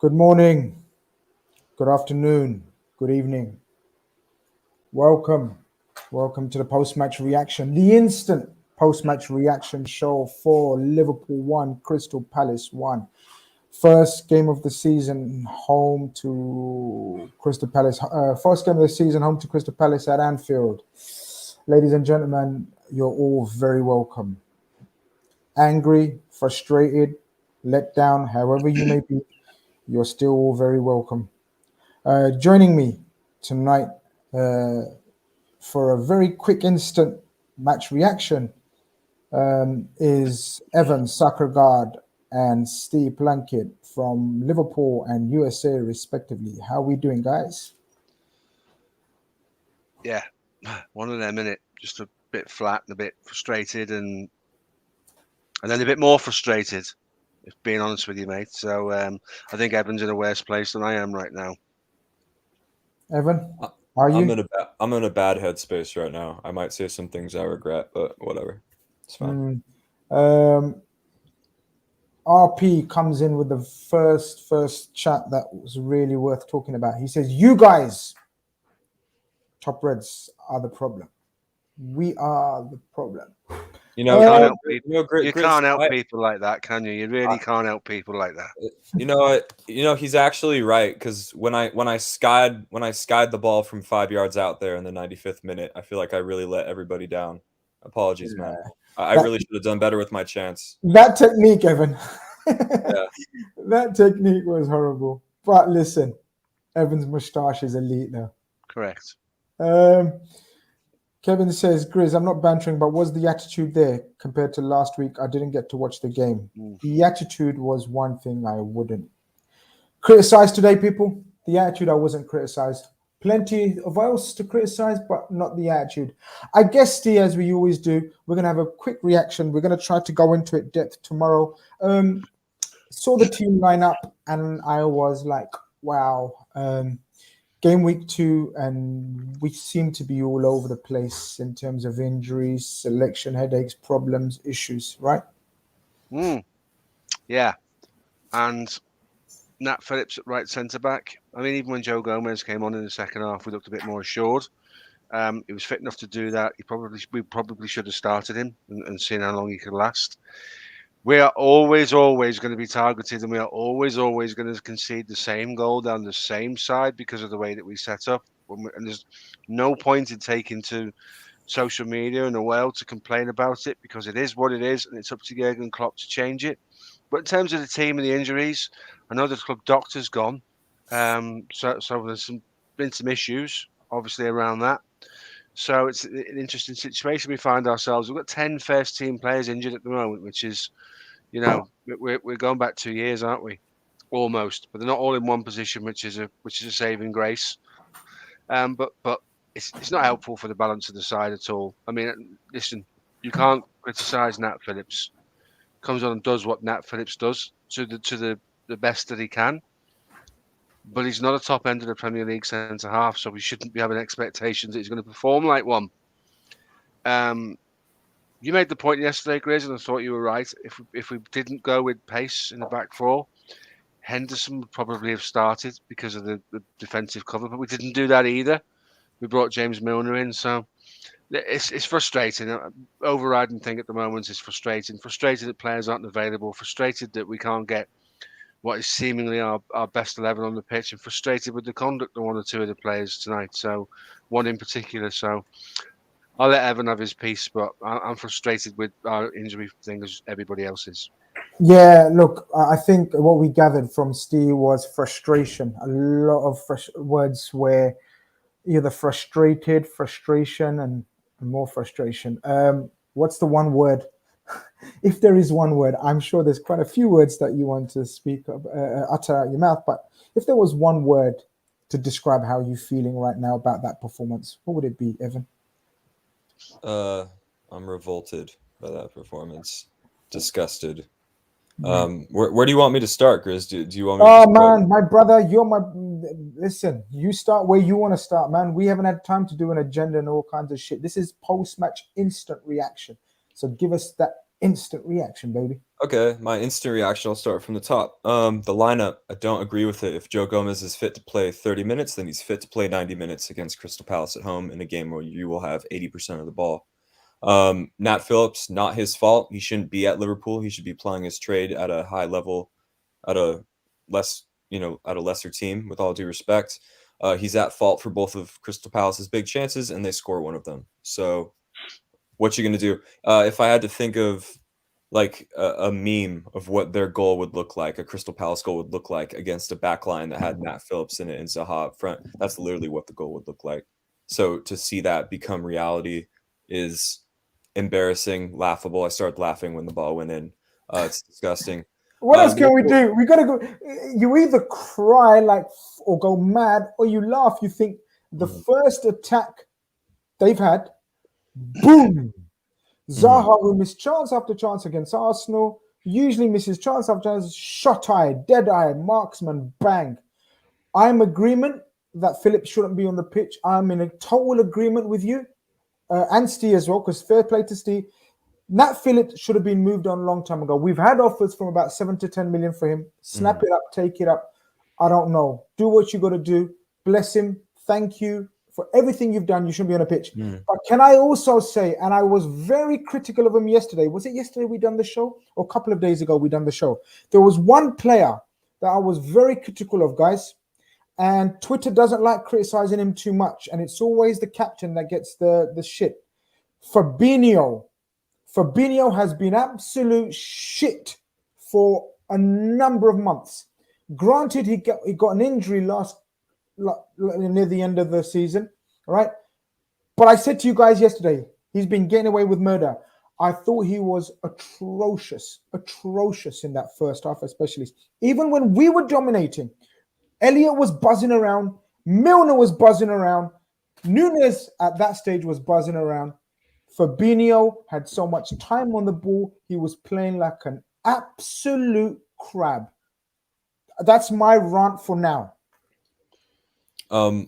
Good morning, good afternoon, good evening. Welcome. Welcome to the post-match reaction, the instant post-match reaction show for Liverpool 1, Crystal Palace 1. First game of the season home to Crystal Palace. First game of the season home to Crystal Palace at Anfield. Ladies and gentlemen, you're all very welcome. Angry, frustrated, let down, however you may be, you're still all very welcome. Joining me tonight for a very quick instant match reaction is Evan Sackergaard and Steve Plunkett from Liverpool and USA respectively. How are we doing, guys? Yeah, one of them, innit? Just a bit flat and a bit frustrated and then a bit more frustrated, if being honest with you, mate. So I think Evan's in a worse place than I am right now. Evan, are you? I'm in a bad headspace right now. I might say some things I regret, but whatever. It's fine. RP comes in with the first chat that was really worth talking about. He says, "You guys, top Reds, are the problem. We are the problem." You can't help people like that, can you? You really can't help people like that. You know what? He's actually right, because when I skied the ball from 5 yards out there in the 95th minute, I feel like I really let everybody down. Apologies, man. I really should have done better with my chance. That technique, Evan. Yeah. That technique was horrible. But listen, Evan's moustache is elite now. Correct. Kevin says, Grizz, I'm not bantering, but was the attitude there compared to last week? I didn't get to watch the game. The attitude was one thing I wouldn't criticize today, people. The attitude I wasn't criticized. Plenty of else to criticize, but not the attitude. I guess, Steve, as we always do, we're going to have a quick reaction. We're going to try to go into it depth tomorrow. Saw the team lineup, and I was like, wow. Game week 2, and we seem to be all over the place in terms of injuries, selection, headaches, problems, issues, right? Yeah. And Nat Phillips at right centre-back. I mean, even when Joe Gomez came on in the second half, we looked a bit more assured. He was fit enough to do that. We probably should have started him and seen how long he could last. We are always going to be targeted, and we are always going to concede the same goal down the same side because of the way that we set up. And there's no point in taking to social media and the world to complain about it, because it is what it is, and it's up to Jurgen Klopp to change it. But in terms of the team and the injuries, I know the club doctor's gone, so there's been some issues, obviously, around that. So it's an interesting situation we find ourselves. We've got 10 first team players injured at the moment, which is, we're going back 2 years, aren't we? Almost, but they're not all in one position, which is a saving grace. But it's not helpful for the balance of the side at all. I mean, listen, you can't criticise Nat Phillips. Comes on and does what Nat Phillips does to the best that he can. But he's not a top end of the Premier League centre half, so we shouldn't be having expectations that he's going to perform like one. You made the point yesterday, Grizz, and I thought you were right. If we didn't go with pace in the back four, Henderson would probably have started because of the defensive cover, but we didn't do that either. We brought James Milner in, so it's frustrating. Overriding thing at the moment is frustrating. Frustrated that players aren't available. Frustrated that we can't get what is seemingly our best 11 on the pitch, and frustrated with the conduct of one or two of the players tonight. So one in particular. So I'll let Evan have his piece, but I'm frustrated with our injury thing as everybody else is. Yeah, look, I think what we gathered from Steve was frustration. A lot of words where either frustrated, frustration, and more frustration. What's the one word? If there is one word, I'm sure there's quite a few words that you want to speak, utter out your mouth. But if there was one word to describe how you're feeling right now about that performance, what would it be, Evan? I'm revolted by that performance. Disgusted. Where do you want me to start, Grizz? Do you want me to man, my brother, you're my... Listen, you start where you want to start, man. We haven't had time to do an agenda and all kinds of shit. This is post-match instant reaction. So give us that instant reaction, baby. Okay, my instant reaction, I'll start from the top. The lineup, I don't agree with it. If Joe Gomez is fit to play 30 minutes, then he's fit to play 90 minutes against Crystal Palace at home in a game where you will have 80% of the ball. Nat Phillips, not his fault. He shouldn't be at Liverpool. He should be playing his trade at a high level, at a lesser team, with all due respect. He's at fault for both of Crystal Palace's big chances, and they score one of them. So what you going to do? If I had to think of like a meme of what their goal would look like, a Crystal Palace goal would look like against a back line that had Nat Phillips in it and Zaha up front, that's literally what the goal would look like. So to see that become reality is embarrassing, laughable. I started laughing when the ball went in. It's disgusting. What else can we do? We gotta go. You either cry like or go mad, or you laugh. You think the first attack they've had, boom. Zaha, who missed chance after chance against Arsenal, usually misses chance after chance, shot eye, dead eye, marksman, bang. I'm agreement that Phillips shouldn't be on the pitch. I'm in a total agreement with you, and Steve as well, because fair play to Steve. Nat Phillips should have been moved on a long time ago. We've had offers from about 7 to 10 million for him. Snap it up, take it up. I don't know. Do what you got to do. Bless him. Thank you for everything you've done. You shouldn't be on a pitch. But can I also say, and I was very critical of him yesterday. Was it yesterday we done the show? Or a couple of days ago we done the show? There was one player that I was very critical of, guys. And Twitter doesn't like criticizing him too much. And it's always the captain that gets the shit. Fabinho has been absolute shit for a number of months. Granted, he got an injury near the end of the season, right? But I said to you guys yesterday, he's been getting away with murder. I thought he was atrocious in that first half, especially. Even when we were dominating, Elliott was buzzing around, Milner was buzzing around, Nunez at that stage was buzzing around. Fabinho had so much time on the ball. He was playing like an absolute crab. That's my rant for now. I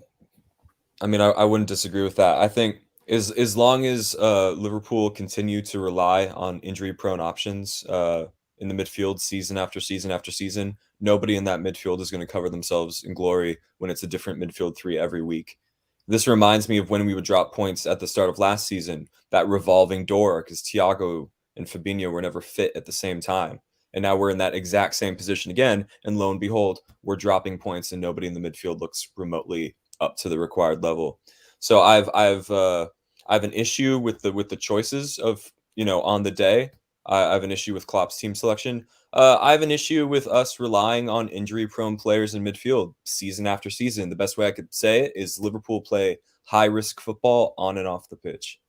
mean, I wouldn't disagree with that. I think as long as Liverpool continue to rely on injury-prone options in the midfield season after season after season, nobody in that midfield is going to cover themselves in glory when it's a different midfield three every week. This reminds me of when we would drop points at the start of last season, that revolving door, because Thiago and Fabinho were never fit at the same time. And now we're in that exact same position again. And lo and behold, we're dropping points and nobody in the midfield looks remotely up to the required level. So I've an issue with the choices of, on the day. I have an issue with Klopp's team selection. I have an issue with us relying on injury-prone players in midfield season after season. The best way I could say it is Liverpool play high-risk football on and off the pitch.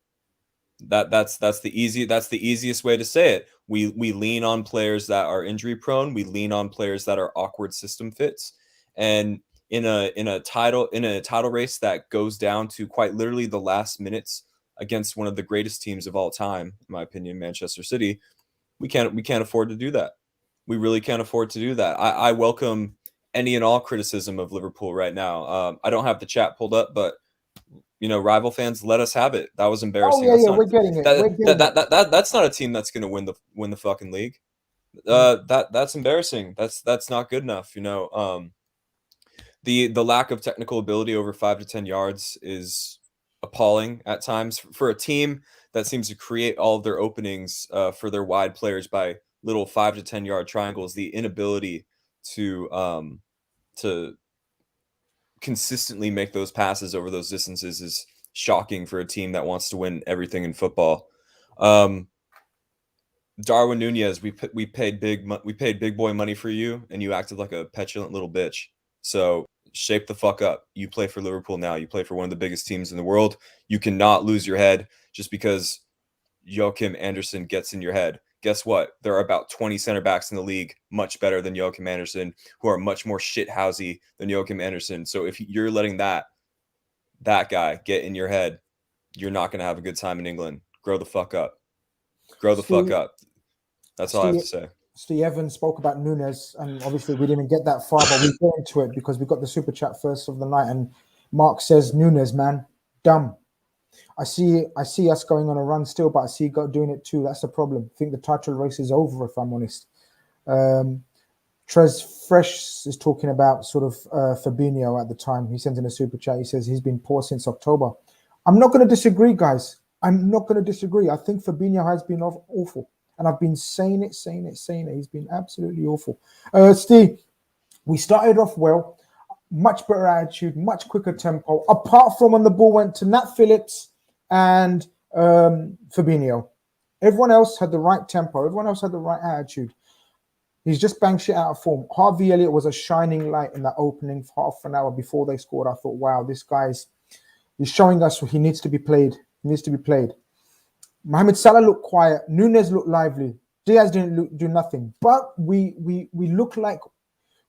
That's the easiest way to say it. We lean on players that are injury-prone. We lean on players that are awkward system fits. And in a title race that goes down to quite literally the last minutes against one of the greatest teams of all time, in my opinion, Manchester City, we can't afford to do that. We really can't afford to do that. I welcome any and all criticism of Liverpool right now. I don't have the chat pulled up, but rival fans, let us have it. That was embarrassing. Oh yeah, we're getting it. That's not a team that's going to win the fucking league. That's embarrassing. That's not good enough. The lack of technical ability over 5 to 10 yards is appalling at times for a team that seems to create all of their openings for their wide players by little 5 to 10 yard triangles. The inability to consistently make those passes over those distances is shocking for a team that wants to win everything in football. Darwin Nunez, we paid big boy money for you, and you acted like a petulant little bitch. So shape the fuck up. You play for Liverpool now. You play for one of the biggest teams in the world. You cannot lose your head just because Joachim Andersen gets in your head. Guess what? There are about 20 center backs in the league much better than Joachim Andersen, who are much more shithousey than Joachim Andersen. So if you're letting that guy get in your head, you're not going to have a good time in England. Grow the fuck up. Grow the fuck up. That's all I have to say. Steve Evans spoke about Nunez, and obviously we didn't get that far, but we got into it because we got the super chat first of the night. And Mark says, Nunez, man, dumb. I see us going on a run still, but I see God doing it too. That's the problem. I think the title race is over, if I'm honest. Trez Fresh is talking about sort of Fabinho at the time. He sends in a super chat. He says he's been poor since October. I'm not going to disagree, guys. I'm not going to disagree. I think Fabinho has been awful. And I've been saying it. He's been absolutely awful. Steve, we started off well. Much better attitude, much quicker tempo. Apart from when the ball went to Nat Phillips and Fabinho. Everyone else had the right tempo. Everyone else had the right attitude. He's just banged shit out of form. Harvey Elliott was a shining light in that opening half an hour before they scored. I thought, wow, this guy's he's showing us he needs to be played. He needs to be played. Mohamed Salah looked quiet. Nunez looked lively. Diaz didn't do nothing. But we look like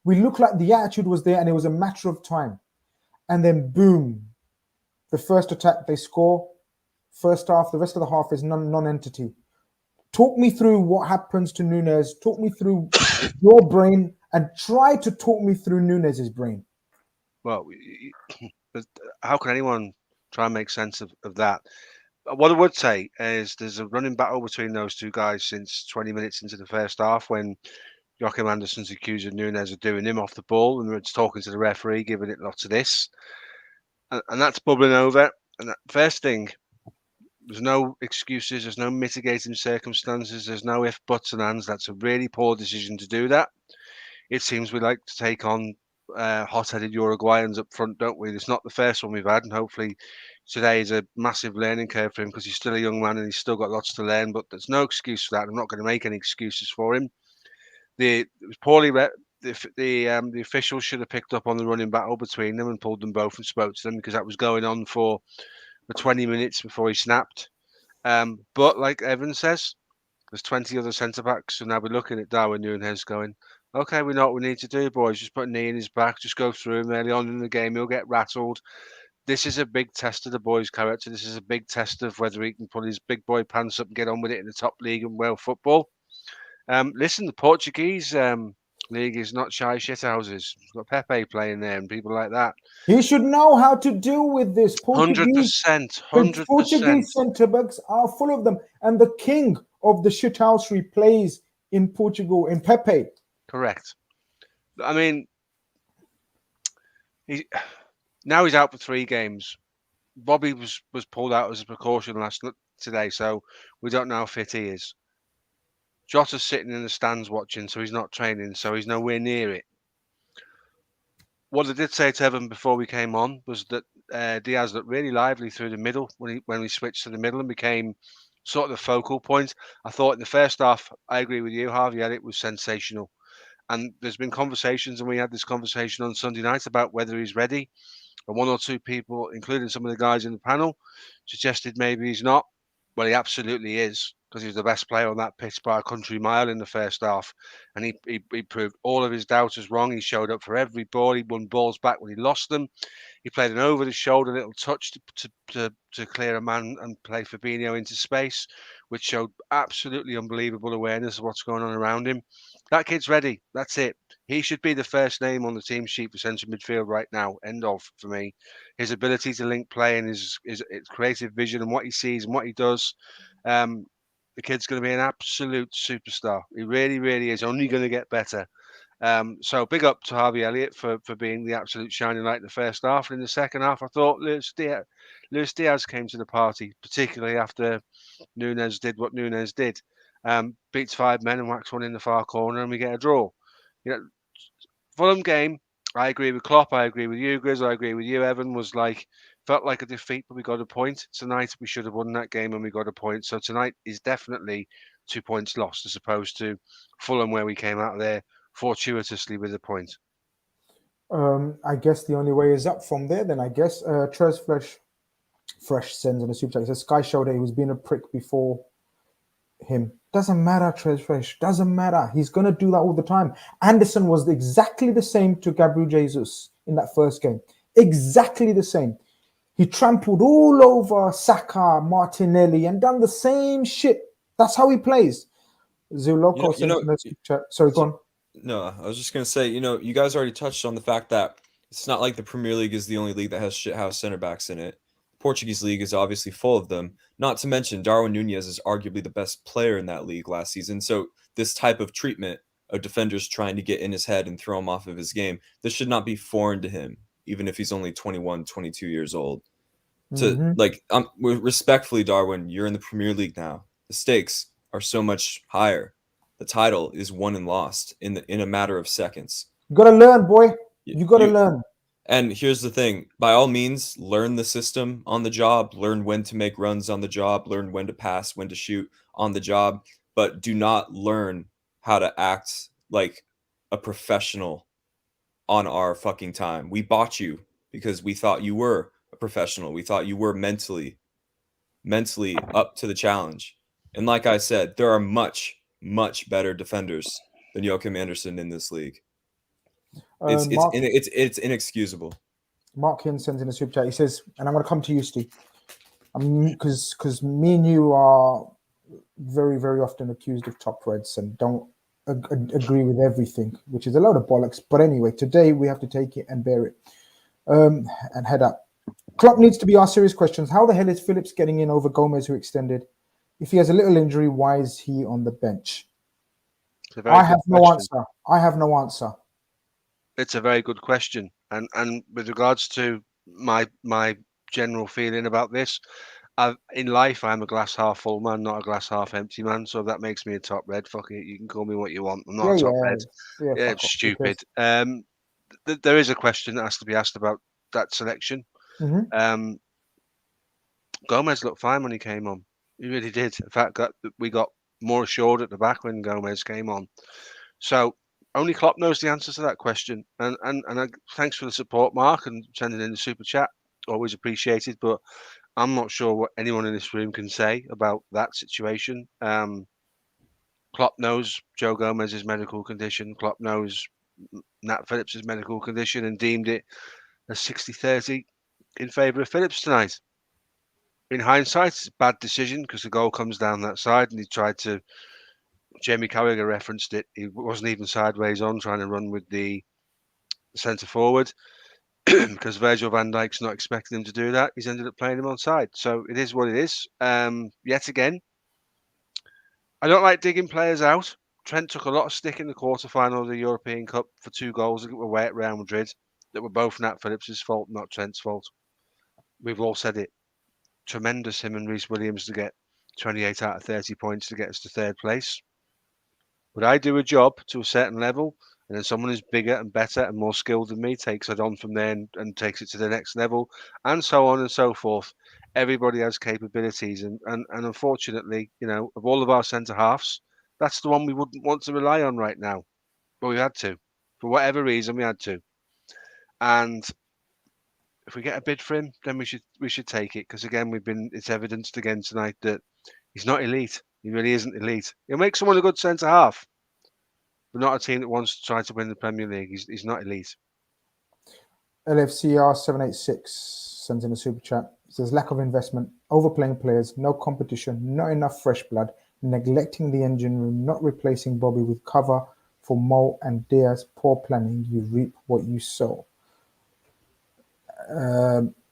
the attitude was there, and it was a matter of time. And then boom, the first attack, they score. First half, the rest of the half is non-entity. Talk me through what happens to Nunez. Talk me through your brain, and try to talk me through Nunez's brain. Well, how can anyone try and make sense of that? What I would say is there's a running battle between those two guys since 20 minutes into the first half, when Joachim Anderson's accusing Nunez of doing him off the ball, and it's talking to the referee, giving it lots of this. And that's bubbling over. And that first thing, there's no excuses, there's no mitigating circumstances, there's no if, buts, and ands. That's a really poor decision to do that. It seems we like to take on hot-headed Uruguayans up front, don't we? It's not the first one we've had, and hopefully today is a massive learning curve for him, because he's still a young man and he's still got lots to learn, but there's no excuse for that. I'm not going to make any excuses for him. It was poorly the officials should have picked up on the running battle between them and pulled them both and spoke to them, because that was going on for 20 minutes before he snapped. But like Evan says, there's 20 other centre-backs, so now we're looking at Darwin Nunez going, okay, we know what we need to do, boys. Just put a knee in his back, just go through him early on in the game. He'll get rattled. This is a big test of the boy's character. This is a big test of whether he can put his big boy pants up and get on with it in the top league and world football. Listen, the Portuguese league is not shy shithouses. You've got Pepe playing there and people like that. He should know how to deal with this. 100%. Portuguese centre-backs are full of them. And the king of the shithousery plays in Portugal, in Pepe. Correct. I mean, now he's out for 3 games. Bobby was pulled out as a precaution today, so we don't know how fit he is. Jota's sitting in the stands watching, so he's not training, so he's nowhere near it. What I did say to Evan before we came on was that Diaz looked really lively through the middle when we switched to the middle and became sort of the focal point. I thought in the first half, I agree with you, Harvey Elliott was sensational. And there's been conversations, and we had this conversation on Sunday night about whether he's ready. And 1 or 2 people, including some of the guys in the panel, suggested maybe he's not. Well, he absolutely is, because he was the best player on that pitch by a country mile in the first half. And he proved all of his doubters wrong. He showed up for every ball. He won balls back when he lost them. He played an over-the-shoulder little touch to clear a man and play Fabinho into space, which showed absolutely unbelievable awareness of what's going on around him. That kid's ready. That's it. He should be the first name on the team sheet for central midfield right now. End of for me. His ability to link play and his creative vision and what he sees and what he does. The kid's going to be an absolute superstar. He really, really is. Only going to get better. So big up to Harvey Elliott for being the absolute shining light in the first half. And in the second half, I thought Luis Diaz came to the party, particularly after Nunez did what Nunez did. Beats 5 men and whacks one in the far corner, and we get a draw. Fulham game, I agree with Klopp, I agree with you, Grizz, I agree with you, Evan, felt like a defeat, but we got a point. Tonight, we should have won that game and we got a point. So tonight is definitely 2 points lost, as opposed to Fulham, where we came out there fortuitously with a point. I guess the only way is up from there, then I guess. Trez Fresh sends in a super chat. He says, Sky showed that he was being a prick before him. Doesn't matter, Trez Fresh. Doesn't matter. He's going to do that all the time. Anderson was exactly the same to Gabriel Jesus in that first game. Exactly the same. He trampled all over Saka, Martinelli, and done the same shit. That's how he plays. Zuloko sorry, go on. No, I was just going to say, you guys already touched on the fact that it's not like the Premier League is the only league that has shithouse center backs in it. Portuguese league is obviously full of them. Not to mention Darwin Nunez is arguably the best player in that league last season. So this type of treatment of defenders trying to get in his head and throw him off of his game, this should not be foreign to him, even if he's only 21, 22 years old. To respectfully, Darwin, you're in the Premier League now. The stakes are so much higher. The title is won and lost in a matter of seconds. You gotta learn, boy. You gotta learn. And here's the thing: by all means, learn the system on the job. Learn when to make runs on the job. Learn when to pass, when to shoot on the job. But do not learn how to act like a professional on our fucking time. We bought you because we thought you were a professional. We thought you were mentally up to the challenge. And like I said, there are much better defenders than Joachim Andersen in this league. It's inexcusable. Mark Hin sends in a super chat. He says, and I'm going to come to you, Steve, because me and you are very, very often accused of top reds and don't agree with everything, which is a load of bollocks. But anyway, today we have to take it and bear it and head up. Klopp needs to be asked serious questions. How the hell is Phillips getting in over Gomez, who extended? If he has a little injury, why is he on the bench? I have no answer. It's a very good question. And with regards to my general feeling about this, in life, I'm a glass half full man, not a glass half empty man. So if that makes me a top red, fuck it. You can call me what you want. I'm not a top red. Yeah, it's stupid. There is a question that has to be asked about that selection. Gomez looked fine when he came on. He really did. In fact, we got more assured at the back when Gomez came on. So only Klopp knows the answer to that question. And thanks for the support, Mark, and sending in the super chat. Always appreciated. But I'm not sure what anyone in this room can say about that situation. Klopp knows Joe Gomez's medical condition. Klopp knows Nat Phillips' medical condition and deemed it a 60-30 in favour of Phillips tonight. In hindsight, it's a bad decision because the goal comes down that side and he tried to... Jamie Carragher referenced it. He wasn't even sideways on trying to run with the centre forward because Virgil van Dijk's not expecting him to do that. He's ended up playing him on side. So it is what it is. Yet again, I don't like digging players out. Trent took a lot of stick in the quarterfinal of the European Cup for 2 goals that were away at Real Madrid that were both Nat Phillips' fault, not Trent's fault. We've all said it. Tremendous him and Reece Williams to get 28 out of 30 points to get us to 3rd place. But I do a job to a certain level, and then someone who's bigger and better and more skilled than me takes it on from there and takes it to the next level, and so on and so forth. Everybody has capabilities, and unfortunately, you know, of all of our centre halves, that's the one we wouldn't want to rely on right now. But we had to. For whatever reason, we had to. And if we get a bid for him, then we should take it, because again, it's evidenced again tonight that he's not elite. He really isn't elite. He'll make someone a good centre half, but not a team that wants to try to win the Premier League. He's not elite. LFCR 786 sends in a super chat. It says lack of investment, overplaying players, no competition, not enough fresh blood, neglecting the engine room, not replacing Bobby with cover for Mo and Diaz. Poor planning. You reap what you sow.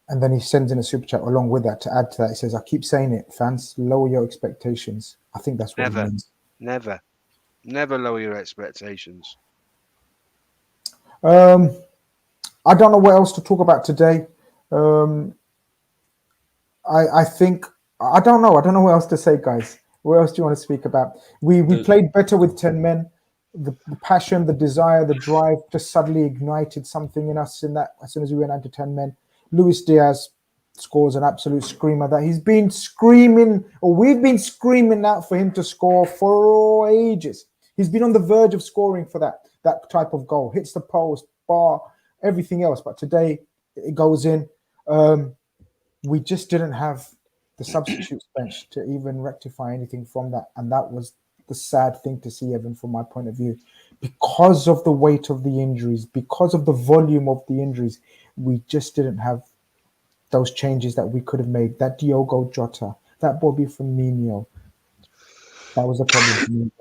And then he sends in a super chat along with that to add to that. He says, I keep saying it, fans, lower your expectations. I think that's what he means. Never lower your expectations. I don't know what else to talk about today. I think, I don't know what else to say, guys. What else do you want to speak about? We played better with 10 men. The passion, the desire, the drive just suddenly ignited something in us in that as soon as we went out to 10 men. Luis Diaz scores an absolute screamer that he's been screaming, or we've been screaming out for him to score for ages. He's been on the verge of scoring for that type of goal. Hits the post, bar, everything else. But today it goes in. We just didn't have the substitutes bench to even rectify anything from that. And that was the sad thing to see, Evan, from my point of view. Because of the weight of the injuries, because of the volume of the injuries, we just didn't have those changes that we could have made. That Diogo Jota, that Bobby Firmino, that was a problem for me.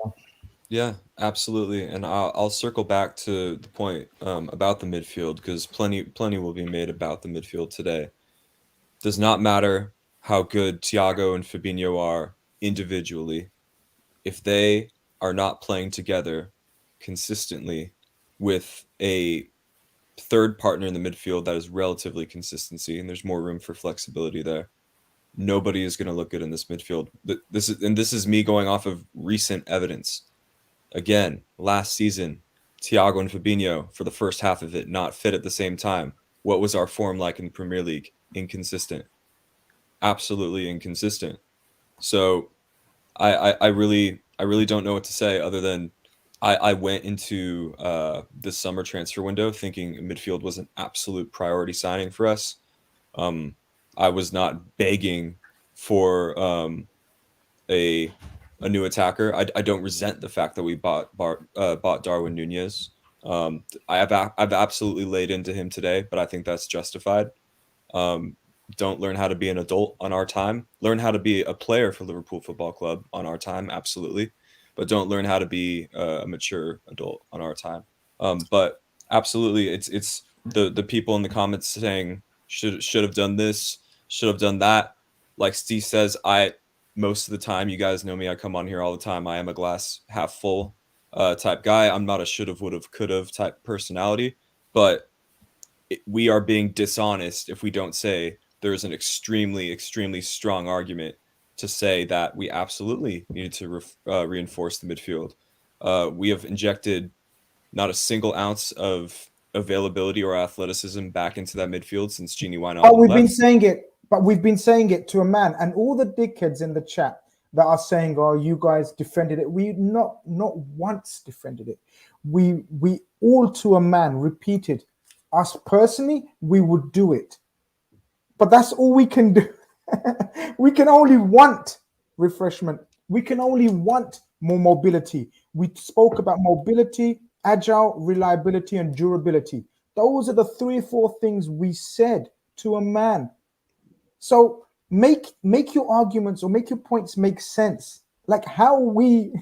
Yeah, absolutely. And I'll circle back to the point about the midfield, because plenty will be made about the midfield today. Does not matter how good Thiago and Fabinho are individually. If they are not playing together consistently with a third partner in the midfield that is relatively consistency, and there's more room for flexibility there, nobody is going to look good in this midfield. This is me going off of recent evidence. Again, last season, Thiago and Fabinho, for the first half of it, not fit at the same time. What was our form like in the Premier League? Inconsistent. Absolutely inconsistent. So I really don't know what to say other than I went into this summer transfer window thinking midfield was an absolute priority signing for us. I was not begging for a new attacker. I don't resent the fact that we bought Darwin Nunez. I've absolutely laid into him today, but I think that's justified. Don't learn how to be an adult on our time. Learn how to be a player for Liverpool Football Club on our time, absolutely, but don't learn how to be a mature adult on our time. But absolutely, it's the people in the comments saying should have done this, should have done that. Like Steve says, most of the time, you guys know me, I come on here all the time. I am a glass half full type guy. I'm not a should have, would have, could have type personality, but we are being dishonest if we don't say there's an extremely, extremely strong argument to say that we absolutely needed to reinforce the midfield. We have injected not a single ounce of availability or athleticism back into that midfield since Gini Wijnaldum left. We've been saying it to a man, and all the dickheads in the chat that are saying, "Oh, you guys defended it." We not once defended it. We all to a man repeated. Us personally, we would do it, but that's all we can do. We can only want refreshment. We can only want more mobility. We spoke about mobility, agile, reliability, and durability. Those are the 3 or 4 things we said to a man. So make your arguments or make your points make sense. Like, how are we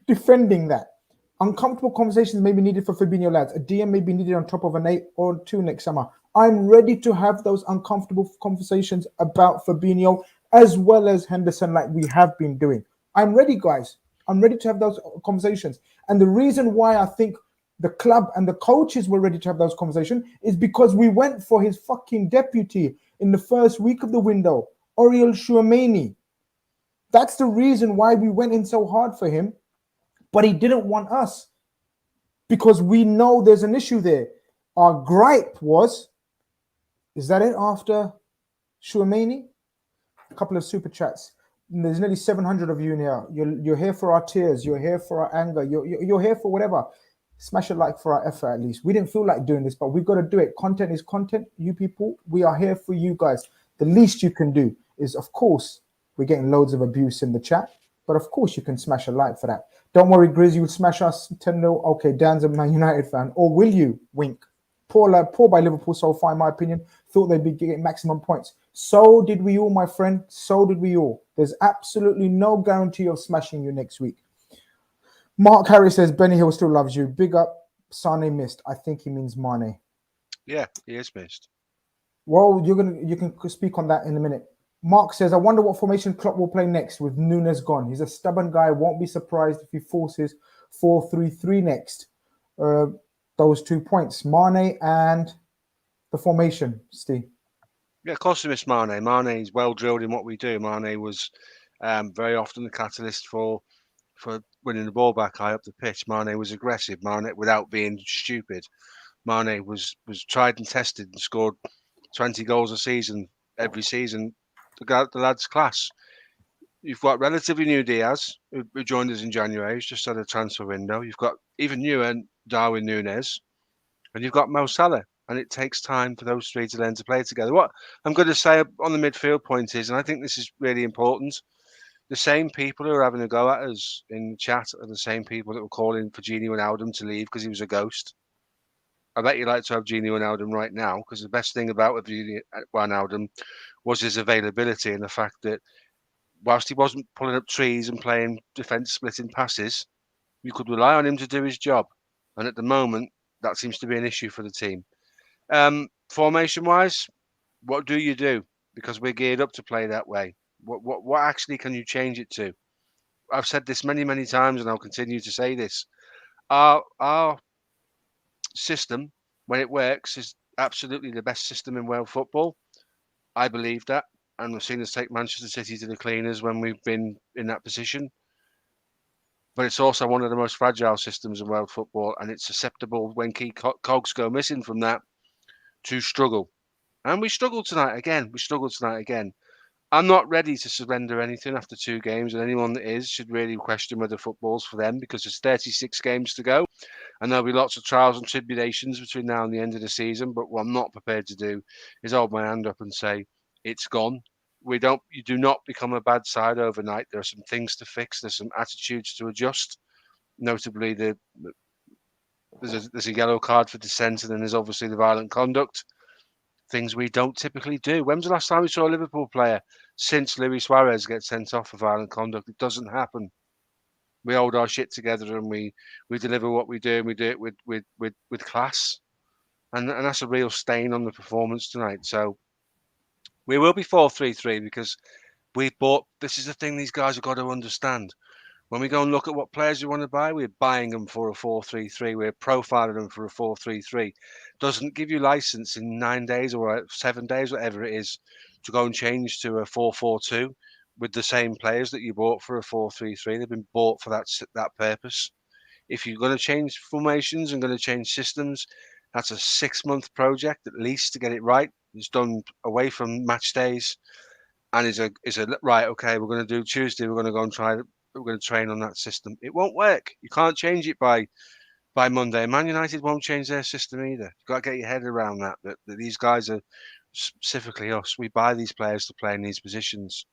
defending that? Uncomfortable conversations may be needed for Fabinho lads. A DM may be needed on top of an 8 or 2 next summer. I'm ready to have those uncomfortable conversations about Fabinho as well as Henderson, like we have been doing. I'm ready, guys. I'm ready to have those conversations. And the reason why I think the club and the coaches were ready to have those conversations is because we went for his fucking deputy in the first week of the window, Oriol Tchouameni. That's the reason why we went in so hard for him. But he didn't want us because we know there's an issue there. Our gripe was, is that it after Tchouameni? A couple of super chats. There's nearly 700 of you in here. You're here for our tears. You're here for our anger. You're here for whatever. Smash a like for our effort at least. We didn't feel like doing this, but we've got to do it. Content is content. You people, we are here for you guys. The least you can do is, of course, we're getting loads of abuse in the chat, but of course you can smash a like for that. Don't worry, Grizz, you will smash us 10-0. Okay, Dan's a Man United fan. Or will you? Wink. Poor by Liverpool so far, in my opinion. Thought they'd be getting maximum points. So did we all, my friend. So did we all. There's absolutely no guarantee of smashing you next week. Mark Harris says, Benny Hill still loves you. Big up. Sane missed. I think he means Mane. Yeah, he is missed. Well, you can speak on that in a minute. Mark says, I wonder what formation Klopp will play next with Nunez gone. He's a stubborn guy. Won't be surprised if he forces 4-3-3 next. Those 2 points, Mane and the formation, Steve. Yeah, of course we miss Mane. Mane is well drilled in what we do. Mane was very often the catalyst for winning the ball back high up the pitch. Mane was aggressive. Mane, without being stupid, Mane was tried and tested and scored 20 goals a season every season. The lad's class. You've got relatively new Diaz, who joined us in January. He's just had a transfer window. You've got even newer Darwin Nunez, and you've got Mo Salah. And it takes time for those 3 to learn to play together. What I'm going to say on the midfield point is, and I think this is really important, the same people who are having a go at us in the chat are the same people that were calling for Gini Wijnaldum to leave because he was a ghost. I bet you'd like to have Gini Wijnaldum right now, because the best thing about Gini Wijnaldum was his availability and the fact that whilst he wasn't pulling up trees and playing defence splitting passes, you could rely on him to do his job. And at the moment, that seems to be an issue for the team. Formation-wise, what do? because we're geared up to play that way. What actually can you change it to? I've said this many times, and I'll continue to say this. Our system, when it works, is absolutely the best system in world football. I believe that, and we've seen us take Manchester City to the cleaners when we've been in that position. But it's also one of the most fragile systems in world football, and it's susceptible when key cogs go missing from that to struggle. And we struggled tonight again. I'm not ready to surrender anything after 2 games, and anyone that is should really question whether football's for them, because there's 36 games to go, and there'll be lots of trials and tribulations between now and the end of the season. But what I'm not prepared to do is hold my hand up and say it's gone. You do not become a bad side overnight. There are some things to fix. There's some attitudes to adjust. Notably, there's a yellow card for dissent, and then there's obviously the violent conduct. Things we don't typically do. When was the last time we saw a Liverpool player since Luis Suarez get sent off for violent conduct? It doesn't happen. We hold our shit together and we deliver what we do, and we do it with class. And that's a real stain on the performance tonight. So we will be 4-3-3 because this is the thing these guys have got to understand. When we go and look at what players we want to buy, we're buying them for a 4-3-3. We're profiling them for a 4-3-3. Doesn't give you license in 9 days or 7 days, whatever it is, to go and change to a 4-4-2 with the same players that you bought for a 4-3-3. They've been bought for that purpose. If you're going to change formations and going to change systems, that's a 6-month project at least to get it right. It's done away from match days, and is a right. Okay, we're going to do Tuesday. We're going to go and try. We're going to train on that system. It won't work. You can't change it by Monday. Man United won't change their system either. You've got to get your head around that these guys are, specifically us, we buy these players to play in these positions.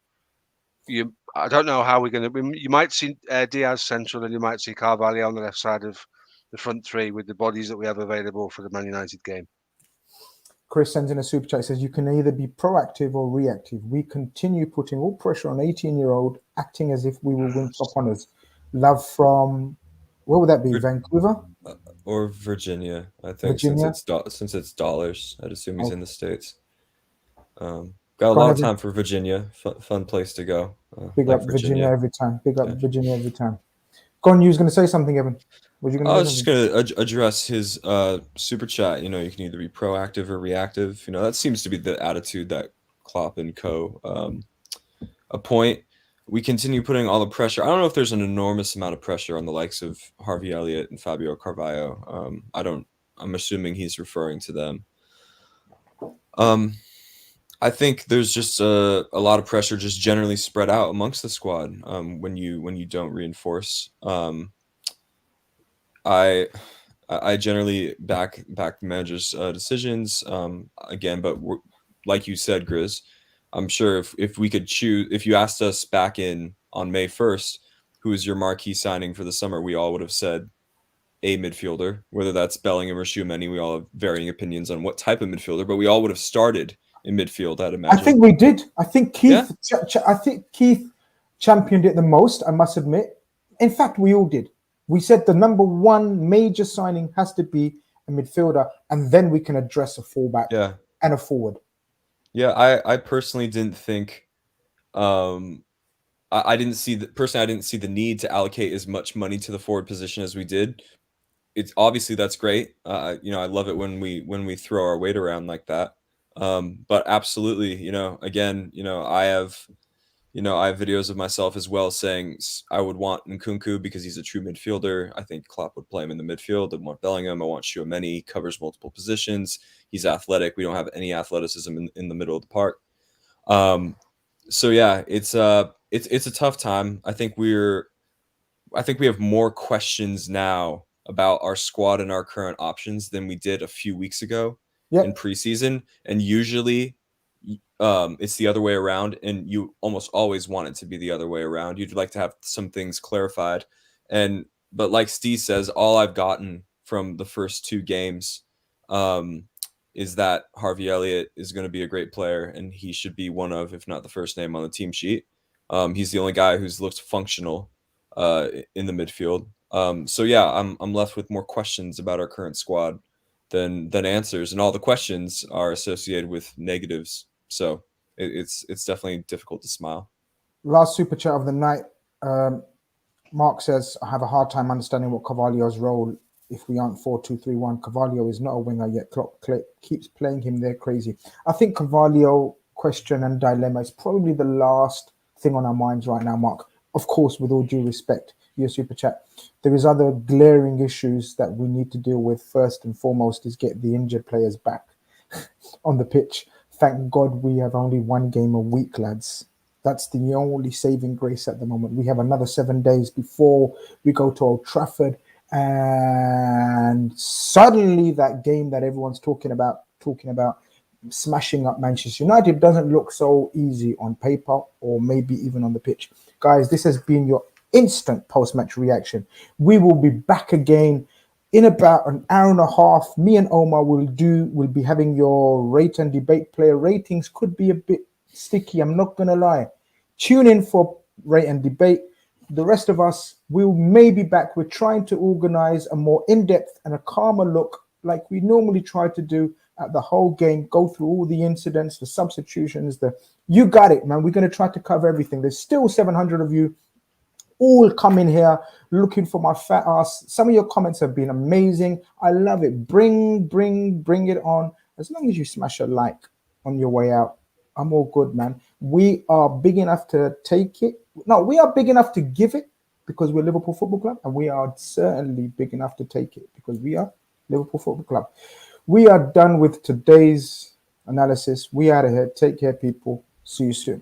I don't know how we're going to. You might see Diaz central, and you might see Carvalho on the left side of the front three with the bodies that we have available for the Man United game. Chris sends in a super chat. He says, you can either be proactive or reactive. We continue putting all pressure on 18-year-old, acting as if we will win top honours. Love from, where would that be, Vancouver? Or Virginia, I think, Virginia? since it's dollars. I'd assume he's in the States. Got a lot of time for Virginia. Fun place to go. Big up Virginia every time. Virginia every time. Go on, you was going to say something, Evan. I was just going to address his super chat. You know, you can either be proactive or reactive. You know, that seems to be the attitude that Klopp and co appoint. We continue putting all the pressure. I don't know if there's an enormous amount of pressure on the likes of Harvey Elliott and Fabio Carvalho. I'm assuming he's referring to them. I think there's just a lot of pressure just generally spread out amongst the squad when you don't reinforce. I generally back the manager's decisions again, but like you said, Grizz, I'm sure if we could choose, if you asked us back on May 1st, who is your marquee signing for the summer, we all would have said a midfielder, whether that's Bellingham or Tchouameni. We all have varying opinions on what type of midfielder, but we all would have started in midfield, I'd imagine. I think we did. I think Keith championed it the most, I must admit. In fact, we all did. We said the number one major signing has to be a midfielder, and then we can address a fullback and a forward. Yeah, I personally didn't think I didn't see the need to allocate as much money to the forward position as we did. It's obviously that's great. I love it when we throw our weight around like that. But absolutely, again, I have videos of myself as well saying I would want Nkunku because he's a true midfielder. I think Klopp would play him in the midfield. I want Bellingham. I want Tchouameni. Covers multiple positions. He's athletic. We don't have any athleticism in the middle of the park. So yeah, it's a tough time. I think we have more questions now about our squad and our current options than we did a few weeks ago in preseason. And usually it's the other way around, and you almost always want it to be the other way around. You'd like to have some things clarified. But like Steve says, all I've gotten from the first 2 games is that Harvey Elliott is going to be a great player, and he should be one of, if not the first name on the team sheet. He's the only guy who's looked functional in the midfield. So yeah, I'm left with more questions about our current squad than answers, and all the questions are associated with negatives. So it's definitely difficult to smile. Last super chat of the night. Mark says, I have a hard time understanding what Carvalho's role if we aren't 4-2-3-1. Carvalho is not a winger yet. Klopp keeps playing him there crazy. I think Carvalho question and dilemma is probably the last thing on our minds right now, Mark. Of course, with all due respect, your super chat, there is other glaring issues that we need to deal with. First and foremost is get the injured players back on the pitch. Thank God we have only one game a week, lads. That's the only saving grace at the moment. We have another 7 days before we go to Old Trafford. And suddenly that game that everyone's talking about, smashing up Manchester United doesn't look so easy on paper or maybe even on the pitch. Guys, this has been your instant post-match reaction. We will be back again in about an hour and a half. Me and Omar will be having your rate and debate. Player ratings could be a bit sticky, I'm not gonna lie. Tune in for rate and debate. The rest of us will maybe back. We're trying to organize a more in-depth and a calmer look like we normally try to do at the whole game, go through all the incidents, the substitutions, you got it, man. We're going to try to cover everything. There's still 700 of you all coming here looking for my fat ass. Some of your comments have been amazing. I love it. Bring it on. As long as you smash a like on your way out, I'm all good, man. We are big enough to take it. No, we are big enough to give it because we're Liverpool Football Club, and we are certainly big enough to take it because we are Liverpool Football Club. We are done with today's analysis. We out of here. Take care, people. See you soon.